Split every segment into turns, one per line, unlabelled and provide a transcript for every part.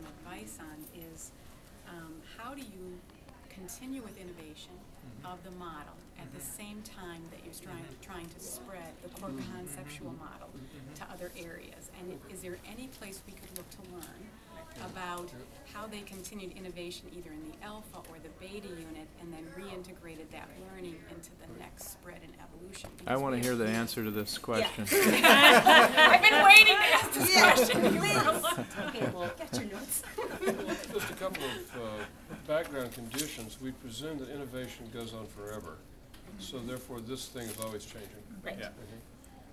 some advice on is how do you continue with innovation of the model at the same time that you're trying to spread the core conceptual model to other areas? And is there any place we could look to learn about how they continued innovation either in the alpha or the beta unit and then reintegrated that learning into the next spread and evolution?
I want to hear the answer to this question.
I've been waiting to ask this question.
Okay, well, get your notes.
Just a couple of background conditions. We presume that innovation goes on forever. So therefore, this thing is always changing.
Right.
Yeah.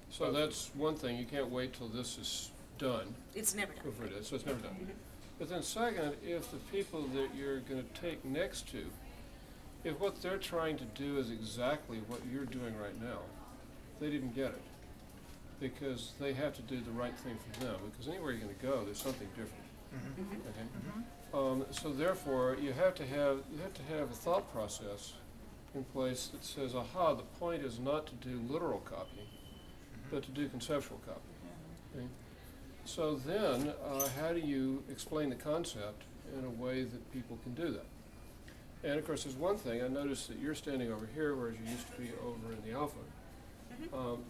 So that's one thing. You can't wait till this is done.
It's never done.
Before it is. So it's never done. But then second, if the people that you're going to take next to, if what they're trying to do is exactly what you're doing right now, they didn't get it. Because they have to do the right thing for them. Because anywhere you're going to go, there's something different. Okay? So therefore, you have to have a thought process in place that says, aha, the point is not to do literal copying, but to do conceptual copying. Okay? So then, how do you explain the concept in a way that people can do that? And of course, there's one thing. I noticed that you're standing over here, whereas you used to be over in the alpha,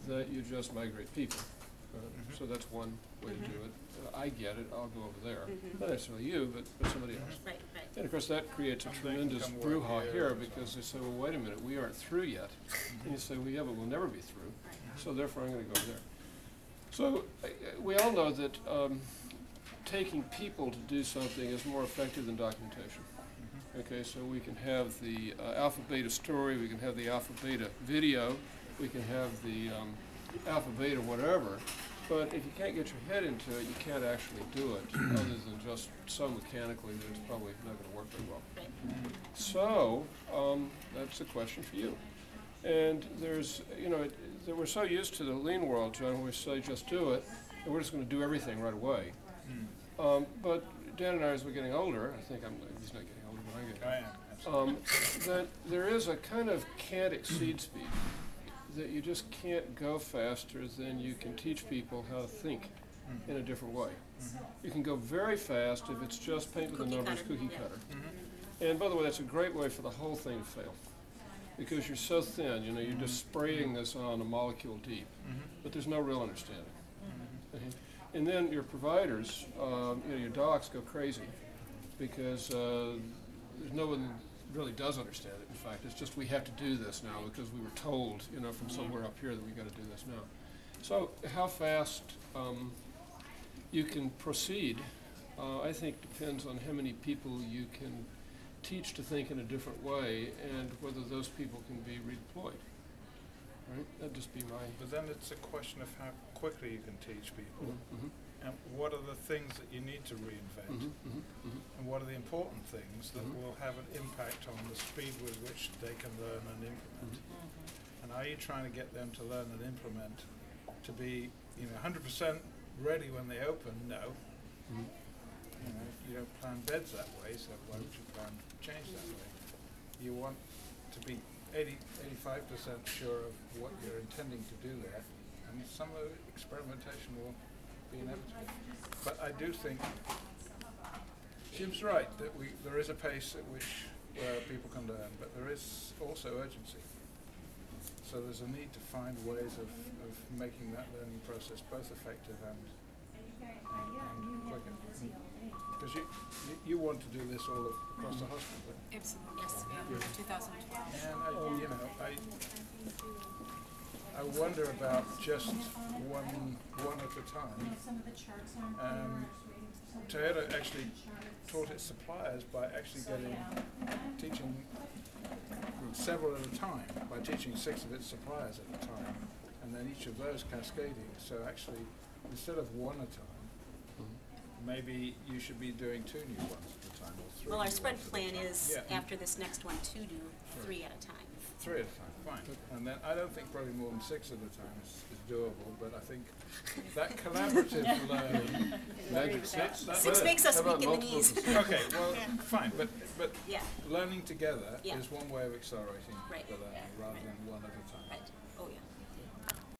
that you just migrate people. So that's one way to do it. I get it. I'll go over there. Not necessarily you, but somebody else.
Right, right.
And of course, that creates a tremendous brouhaha here because they say, well, wait a minute, we aren't through yet. And you say, well, yeah, but we'll never be through. So therefore, I'm going to go there. So we all know that taking people to do something is more effective than documentation. Okay, so we can have the alpha beta story, we can have the alpha beta video, we can have the alpha beta whatever, but if you can't get your head into it, you can't actually do it other than just so mechanically that it's probably not going to work very well. So that's a question for you. And there's, you know, we're so used to the lean world, John, where we say just do it, and we're just going to do everything right away. But Dan and I, as we're getting older, I think he's not getting older, but I'm getting older, that there is a kind of can't exceed speed, that you just can't go faster than you can teach people how to think in a different way. You can go very fast if it's just paint with the numbers, cookie cutter. And by the way, that's a great way for the whole thing to fail. Because you're so thin, you know, you're just spraying this on a molecule deep, but there's no real understanding. And then your providers, you know, your docs go crazy because there's no one really does understand it. In fact, it's just we have to do this now because we were told, you know, from somewhere up here that we got to do this now. So how fast you can proceed, I think, depends on how many people you can teach to think in a different way and whether those people can be redeployed. Right? That'd just be my...
But then it's a question of how quickly you can teach people, and what are the things that you need to reinvent, and what are the important things that will have an impact on the speed with which they can learn and implement. And are you trying to get them to learn and implement to be, you know, 100% ready when they open? No. You know, you don't plan beds that way, so why would you plan change that way? You want to be 85% sure of what you're intending to do there, and some of the experimentation will be inevitable. But I do think Jim's right that there is a pace at which people can learn, but there is also urgency. So there's a need to find ways of making that learning process both effective and quicker. Because you want to do this all across the hospital.
Absolutely. Yes, we have 2012.
And you know, I wonder about just one at a time. Toyota actually taught its suppliers by actually teaching several at a time, by teaching 6 of its suppliers at a time, and then each of those cascading. So actually, instead of one at a time, maybe you should be doing 2 new ones at a time, or 3.
Well, our spread plan is, after this next one, to do 3 at a time.
3 at a time, fine. And then I don't think probably more than 6 at a time is doable, but I think that collaborative learning,
Magic 6?
6 makes us weak in the knees.
Okay, well, fine, but
Yeah.
learning together
Yeah.
is one way of accelerating
Right.
the learning rather than one at a time.
Right.